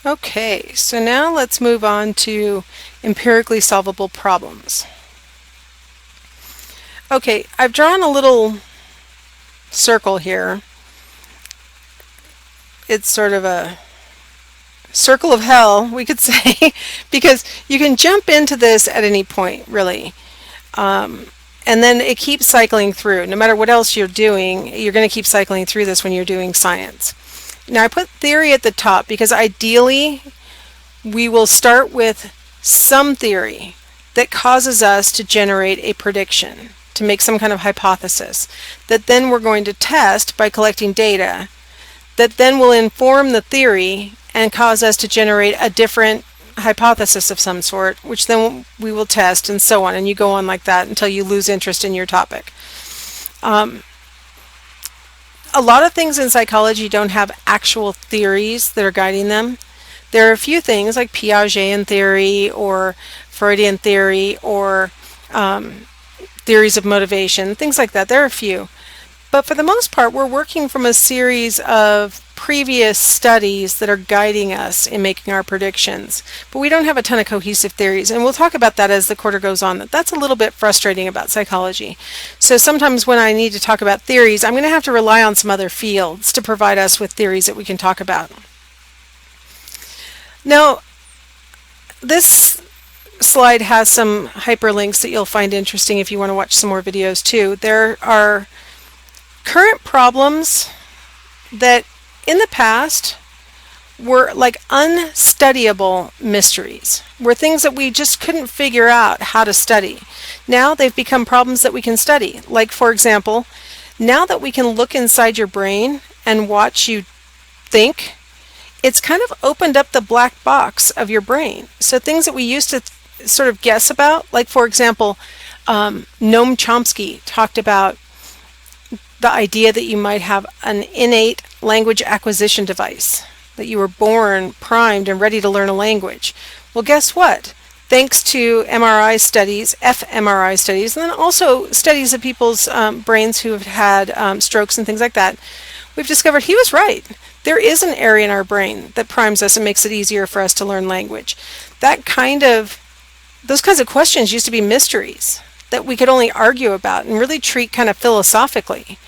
Okay, so now let's move on to empirically solvable problems. Okay, I've drawn a little circle here. It's sort of a circle of hell, we could say, because you can jump into this at any point, really. And then it keeps cycling through. No matter what else you're doing, you're going to keep cycling through this when you're doing science. Now, I put theory at the top because ideally we will start with some theory that causes us to generate a prediction, to make some kind of hypothesis, that then we're going to test by collecting data, that then will inform the theory and cause us to generate a different hypothesis of some sort, which then we will test, and so on, and you go on like that until you lose interest in your topic. A lot of things in psychology don't have actual theories that are guiding them. There are a few things like Piagetian theory or Freudian theory or theories of motivation, things like that. There are a few. But for the most part, we're working from a series of previous studies that are guiding us in making our predictions. But we don't have a ton of cohesive theories, and we'll talk about that as the quarter goes on. That's a little bit frustrating about psychology. So sometimes when I need to talk about theories, I'm going to have to rely on some other fields to provide us with theories that we can talk about. Now, this slide has some hyperlinks that you'll find interesting if you want to watch some more videos too. There are current problems that in the past were like unstudyable mysteries, were things that we just couldn't figure out how to study. Now they've become problems that we can study. Like, for example, now that we can look inside your brain and watch you think, it's kind of opened up the black box of your brain. So things that we used to sort of guess about, like, for example, Noam Chomsky talked about the idea that you might have an innate language acquisition device, that you were born primed and ready to learn a language. Well, guess what? Thanks to MRI studies, fMRI studies, and then also studies of people's brains who have had strokes and things like that, we've discovered he was right. There is an area in our brain that primes us and makes it easier for us to learn language. Those kinds of questions used to be mysteries that we could only argue about and really treat kind of philosophically.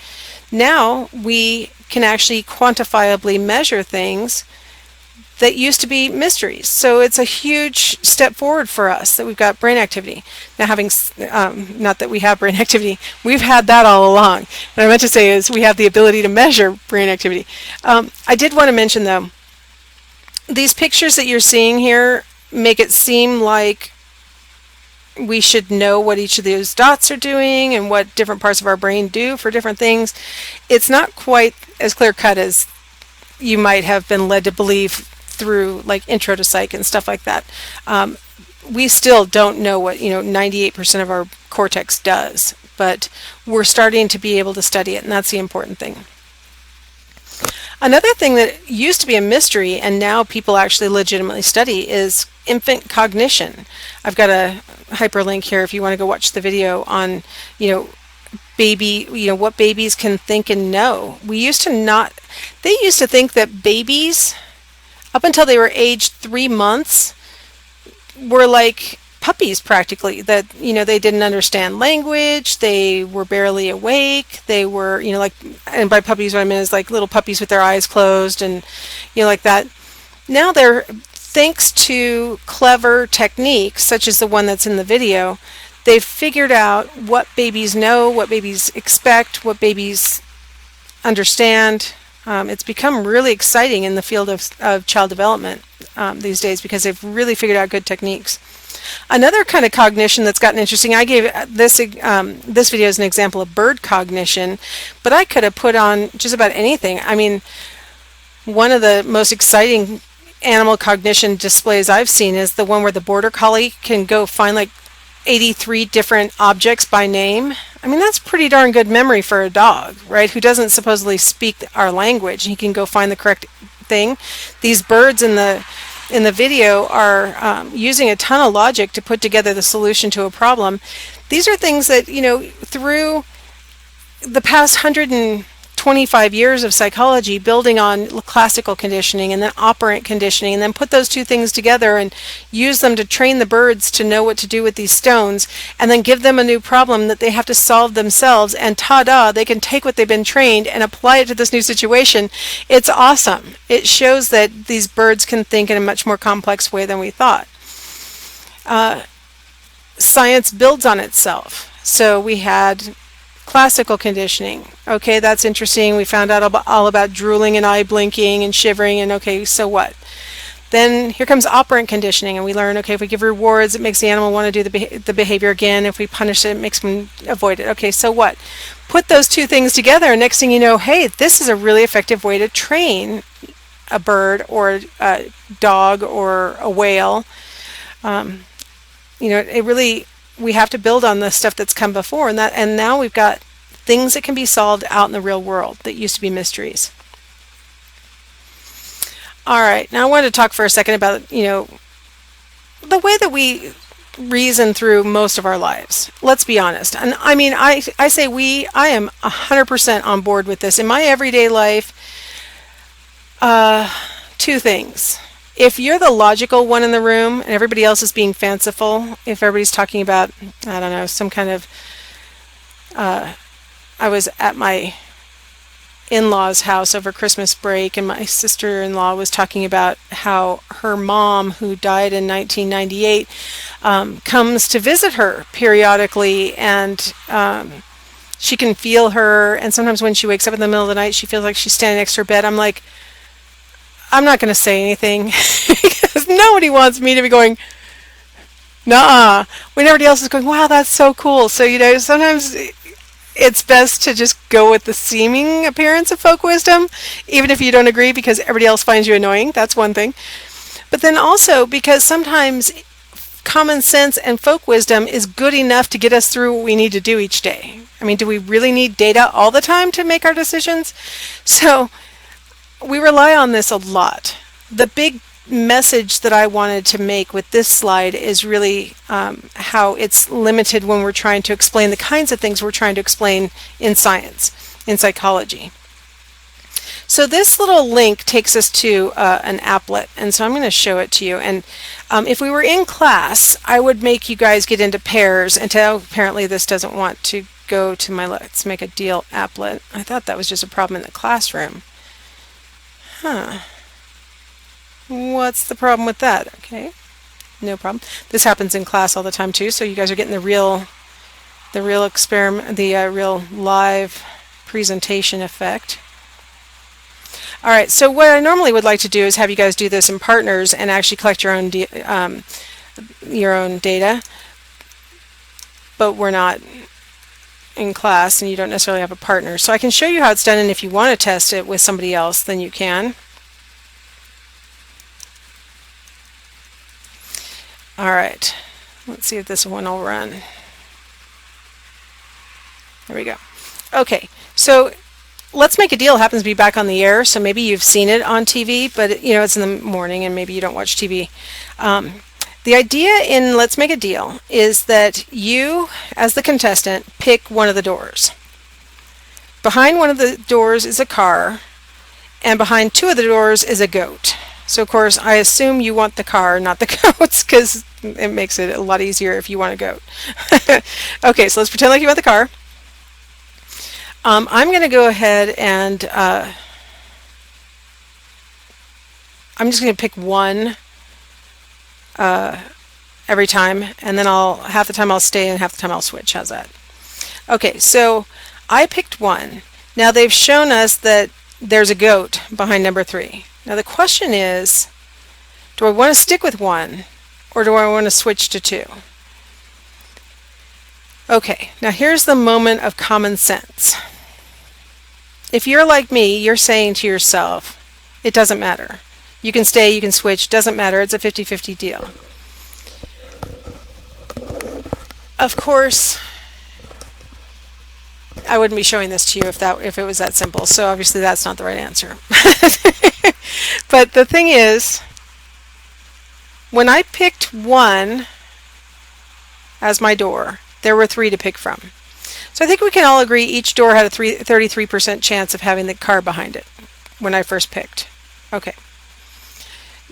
Now we can actually quantifiably measure things that used to be mysteries. So it's a huge step forward for us that we've got brain activity. Now not that we have brain activity, we've had that all along. What I meant to say is we have the ability to measure brain activity. I did want to mention though, these pictures that you're seeing here make it seem like we should know what each of those dots are doing and what different parts of our brain do for different things. It's not quite as clear-cut as you might have been led to believe through like intro to psych and stuff like that. We still don't know what 98% of our cortex does, but we're starting to be able to study it, and that's the important thing. Another thing that used to be a mystery and now people actually legitimately study is infant cognition. I've got a hyperlink here if you want to go watch the video on, what babies can think and know. They used to think that babies, up until they were aged 3 months, were like puppies practically, that they didn't understand language, they were barely awake, they were and by puppies what I mean is like little puppies with their eyes closed and like that. Now they're, thanks to clever techniques such as the one that's in the video, they've figured out what babies know, what babies expect, what babies understand. It's become really exciting in the field of child development these days because they've really figured out good techniques. Another kind of cognition that's gotten interesting, I gave this video as an example of bird cognition, but I could have put on just about anything. I mean, one of the most exciting animal cognition displays I've seen is the one where the border collie can go find like 83 different objects by name. I mean, that's pretty darn good memory for a dog, right, who doesn't supposedly speak our language. He can go find the correct thing. These birds in the video are using a ton of logic to put together the solution to a problem. These are things that, through the past 120 25 years of psychology building on classical conditioning and then operant conditioning, and then put those two things together and use them to train the birds to know what to do with these stones, and then give them a new problem that they have to solve themselves, and ta-da, they can take what they've been trained and apply it to this new situation. It's awesome. It shows that these birds can think in a much more complex way than we thought. Science builds on itself. So we had classical conditioning. Okay, that's interesting. We found out all about drooling and eye blinking and shivering, and okay, so what? Then here comes operant conditioning, and we learn, okay, if we give rewards, it makes the animal want to do the behavior again. If we punish it, it makes them avoid it. Okay, so what? Put those two things together, and next thing you know, hey, this is a really effective way to train a bird or a dog or a whale. It really, we have to build on the stuff that's come before, and now we've got things that can be solved out in the real world that used to be mysteries. All right, now I wanted to talk for a second about, the way that we reason through most of our lives. Let's be honest. And I mean, I say I am 100% on board with this. In my everyday life, two things. If you're the logical one in the room and everybody else is being fanciful, if everybody's talking about, I don't know, some kind of, I was at my in-laws' house over Christmas break, and my sister-in-law was talking about how her mom, who died in 1998, comes to visit her periodically, and she can feel her, and sometimes when she wakes up in the middle of the night, she feels like she's standing next to her bed. I'm like, I'm not going to say anything because nobody wants me to be going, nah, when everybody else is going, wow, that's so cool. So, sometimes it's best to just go with the seeming appearance of folk wisdom, even if you don't agree because everybody else finds you annoying. That's one thing. But then also because sometimes common sense and folk wisdom is good enough to get us through what we need to do each day. I mean, do we really need data all the time to make our decisions? So we rely on this a lot. The big message that I wanted to make with this slide is really how it's limited when we're trying to explain the kinds of things we're trying to explain in science, in psychology. So this little link takes us to an applet, and so I'm going to show it to you. And if we were in class, I would make you guys get into pairs until apparently this doesn't want to go to my Let's Make a Deal applet. I thought that was just a problem in the classroom. Huh. What's the problem with that? Okay, no problem. This happens in class all the time too, so you guys are getting the real experiment, the real live presentation effect. All right, so what I normally would like to do is have you guys do this in partners and actually collect your own data, but we're not in class and you don't necessarily have a partner. So I can show you how it's done, and if you want to test it with somebody else, then you can. All right, let's see if this one will run. There we go. Okay, so Let's Make a Deal happens to be back on the air, so maybe you've seen it on TV, but it's in the morning and maybe you don't watch TV. The idea in Let's Make a Deal is that you, as the contestant, pick one of the doors. Behind one of the doors is a car, and behind two of the doors is a goat. So of course, I assume you want the car, not the goats, because it makes it a lot easier if you want a goat. Okay, so let's pretend like you want the car. I'm going to go ahead and I'm just going to pick one every time, and then half the time I'll stay and half the time I'll switch. How's that? Okay, so I picked one. Now they've shown us that there's a goat behind number 3. Now the question is, do I want to stick with 1 or do I want to switch to 2? Okay, now here's the moment of common sense. If you're like me, you're saying to yourself, it doesn't matter. You can stay, you can switch, doesn't matter, it's a 50-50 deal. Of course, I wouldn't be showing this to you if it was that simple, so obviously that's not the right answer. But the thing is, when I picked 1 as my door, there were 3 to pick from. So I think we can all agree each door had a 33% chance of having the car behind it when I first picked. Okay.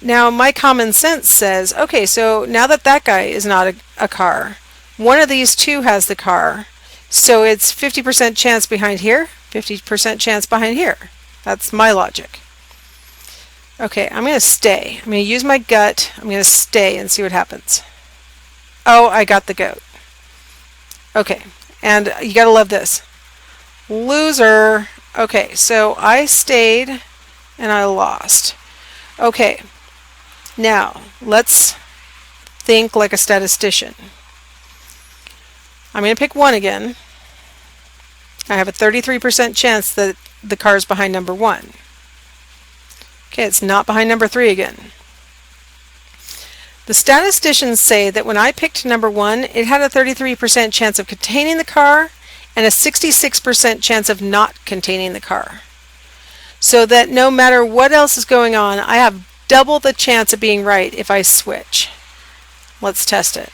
Now my common sense says, okay, so now that that guy is not a car, one of these two has the car, so it's 50% chance behind here, 50% chance behind here. That's my logic. Okay, I'm going to stay. I'm going to use my gut. I'm going to stay and see what happens. Oh, I got the goat. Okay, and you got to love this. Loser. Okay, so I stayed and I lost. Okay, now let's think like a statistician. I'm going to pick 1 again. I have a 33% chance that the car is behind number 1. Okay, it's not behind number 3 again. The statisticians say that when I picked number 1, it had a 33% chance of containing the car and a 66% chance of not containing the car. So that no matter what else is going on, I have double the chance of being right if I switch. Let's test it.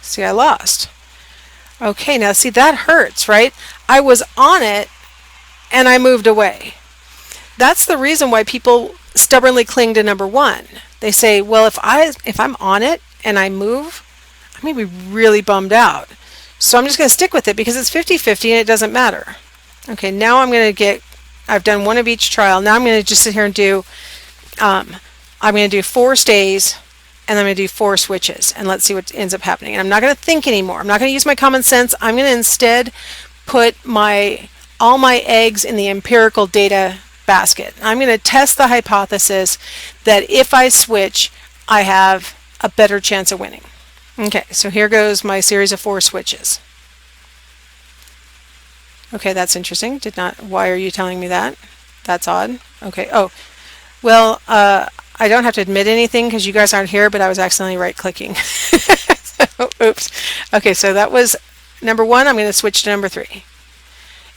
See, I lost. Okay, now see, that hurts, right? I was on it and I moved away. That's the reason why people stubbornly cling to number 1. They say, well, if I'm on it and I move, I'm going to be really bummed out. So I'm just going to stick with it because it's 50-50 and it doesn't matter. Okay, now I've done 1 of each trial. Now I'm going to just sit here and I'm going to do 4 stays and I'm going to do 4 switches and let's see what ends up happening. And I'm not going to think anymore. I'm not going to use my common sense. I'm going to instead put all my eggs in the empirical data basket. I'm going to test the hypothesis that if I switch, I have a better chance of winning. Okay, so here goes my series of 4 switches. Okay, that's interesting. Why are you telling me that? That's odd. Okay, oh, well, I don't have to admit anything because you guys aren't here, but I was accidentally right-clicking. So, oops. Okay, so that was number 1. I'm going to switch to number 3.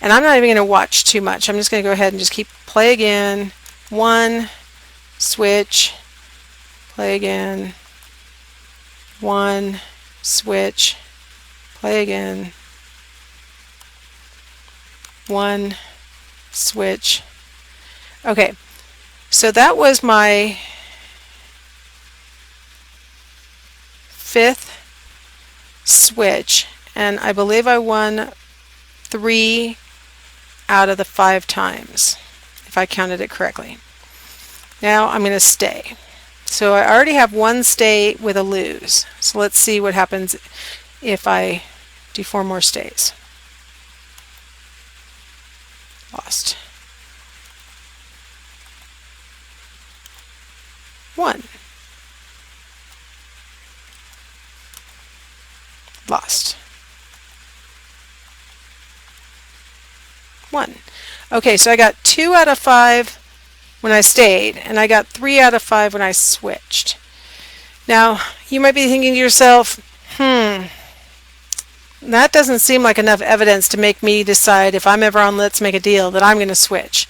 And I'm not even going to watch too much. I'm just going to go ahead and just keep play again. 1, switch, play again. 1, switch, play again. 1, switch. Okay, so that was my 5th switch, and I believe I won 3 out of the 5 times, if I counted it correctly. Now I'm going to stay. So I already have 1 stay with a lose. So let's see what happens if I do 4 more stays. Lost. 1. Lost. 1. Okay, so I got 2 out of 5 when I stayed, and I got 3 out of 5 when I switched. Now, you might be thinking to yourself, that doesn't seem like enough evidence to make me decide if I'm ever on Let's Make a Deal that I'm going to switch.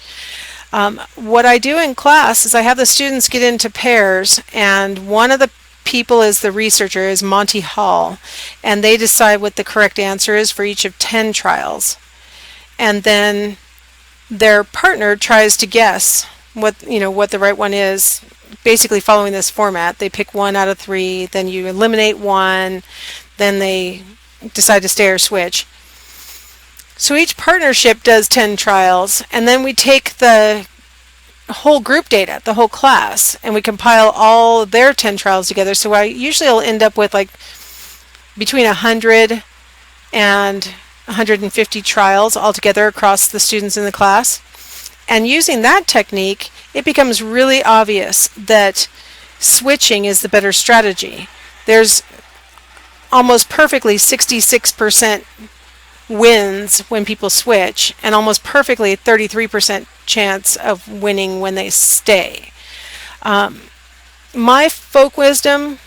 What I do in class is I have the students get into pairs, and one of the people is the researcher, is Monty Hall, and they decide what the correct answer is for each of 10 trials. And then their partner tries to guess what the right one is, basically following this format. They pick 1 out of 3, then you eliminate 1, then they decide to stay or switch. So each partnership does 10 trials, and then we take the whole group data, the whole class, and we compile all their 10 trials together. So I usually will end up with like between 100 and 150 trials altogether across the students in the class. And using that technique, it becomes really obvious that switching is the better strategy. There's almost perfectly 66% wins when people switch, and almost perfectly 33% chance of winning when they stay. My folk wisdom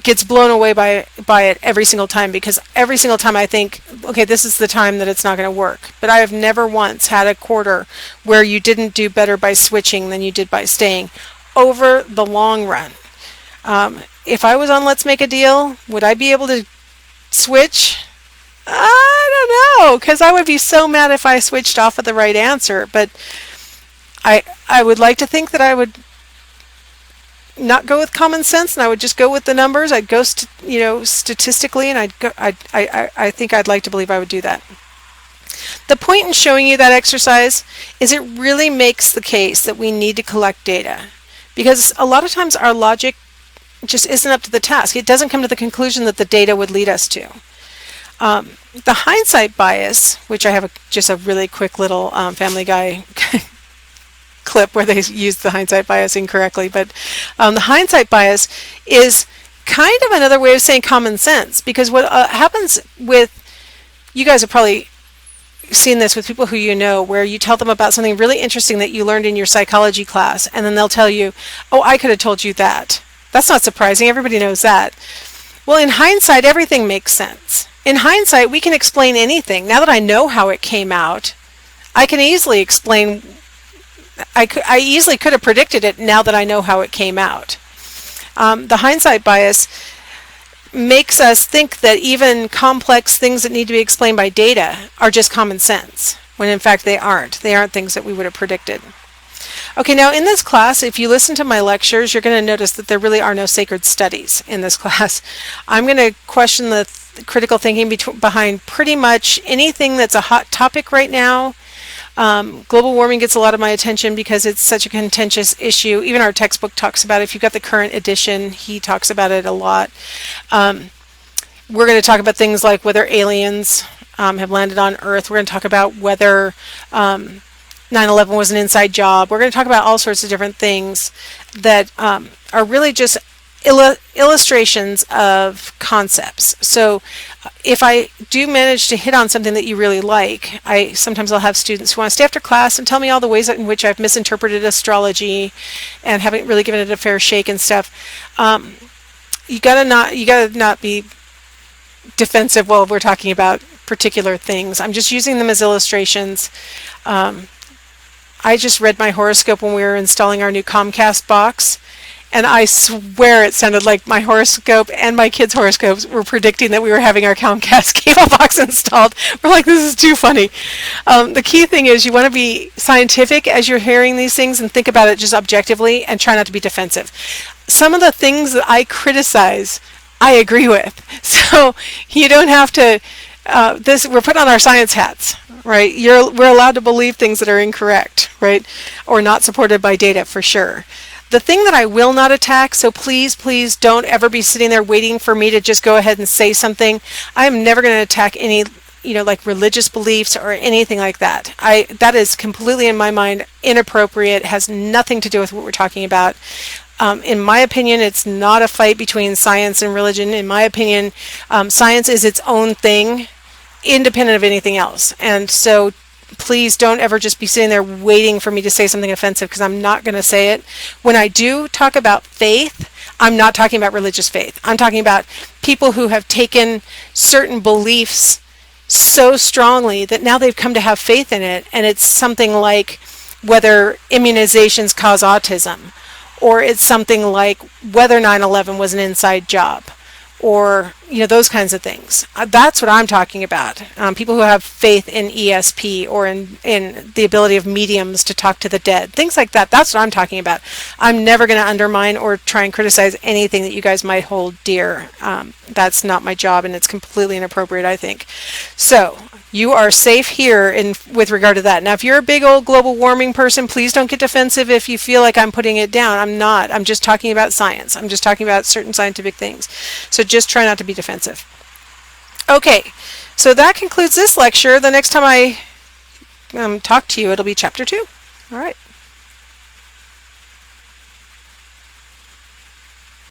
gets blown away by it every single time, because every single time I think, okay, this is the time that it's not going to work. But I have never once had a quarter where you didn't do better by switching than you did by staying over the long run. If I was on Let's Make a Deal, would I be able to switch I don't know, because I would be so mad if I switched off of the right answer. But I would like to think that I would not go with common sense, and I would just go with the numbers. I'd go, statistically, and I think I'd like to believe I would do that. The point in showing you that exercise is it really makes the case that we need to collect data, because a lot of times our logic just isn't up to the task. It doesn't come to the conclusion that the data would lead us to. The hindsight bias, which I have just a really quick little Family Guy clip where they used the hindsight bias incorrectly, but the hindsight bias is kind of another way of saying common sense, because what happens with, you guys have probably seen this with people who you know, where you tell them about something really interesting that you learned in your psychology class, and then they'll tell you, oh, I could have told you that. That's not surprising. Everybody knows that. Well, in hindsight, everything makes sense. In hindsight, we can explain anything. Now that I know how it came out, I can easily explain. I easily could have predicted it now that I know how it came out. The hindsight bias makes us think that even complex things that need to be explained by data are just common sense, when in fact they aren't. They aren't things that we would have predicted. Okay, now in this class, if you listen to my lectures, you're going to notice that there really are no sacred studies in this class. I'm going to question the critical thinking behind pretty much anything that's a hot topic right now. Global warming gets a lot of my attention because it's such a contentious issue. Even our textbook talks about it. If you've got the current edition, he talks about it a lot. We're going to talk about things like whether aliens have landed on Earth. We're going to talk about whether 9/11 was an inside job. We're going to talk about all sorts of different things that are really just illustrations of concepts. So if I do manage to hit on something that you really like, sometimes I'll have students who want to stay after class and tell me all the ways in which I've misinterpreted astrology and haven't really given it a fair shake and stuff. You gotta not be defensive while we're talking about particular things. I'm just using them as illustrations. I just read my horoscope when we were installing our new Comcast box, and I swear it sounded like my horoscope and my kids' horoscopes were predicting that we were having our Comcast cable box installed. We're like, this is too funny. The key thing is you want to be scientific as you're hearing these things and think about it just objectively and try not to be defensive. Some of the things that I criticize, I agree with. So you don't have to, we're putting on our science hats, right? We're allowed to believe things that are incorrect, right? Or not supported by data for sure. The thing that I will not attack, so please don't ever be sitting there waiting for me to just go ahead and say something. I'm never going to attack any, like religious beliefs or anything like that. That is completely, in my mind, inappropriate, has nothing to do with what we're talking about. In my opinion, it's not a fight between science and religion. In my opinion, science is its own thing, independent of anything else. And so please don't ever just be sitting there waiting for me to say something offensive, because I'm not going to say it. When I do talk about faith, I'm not talking about religious faith. I'm talking about people who have taken certain beliefs so strongly that now they've come to have faith in it, and it's something like whether immunizations cause autism, or it's something like whether 9/11 was an inside job, or those kinds of things. That's what I'm talking about. People who have faith in ESP or in the ability of mediums to talk to the dead, things like that. That's what I'm talking about. I'm never going to undermine or try and criticize anything that you guys might hold dear. That's not my job, and it's completely inappropriate, I think. So you are safe here with regard to that. Now, if you're a big old global warming person, please don't get defensive if you feel like I'm putting it down. I'm not. I'm just talking about science. I'm just talking about certain scientific things. So just try not to be defensive. Okay, so that concludes this lecture. The next time I talk to you, it'll be chapter 2. All right.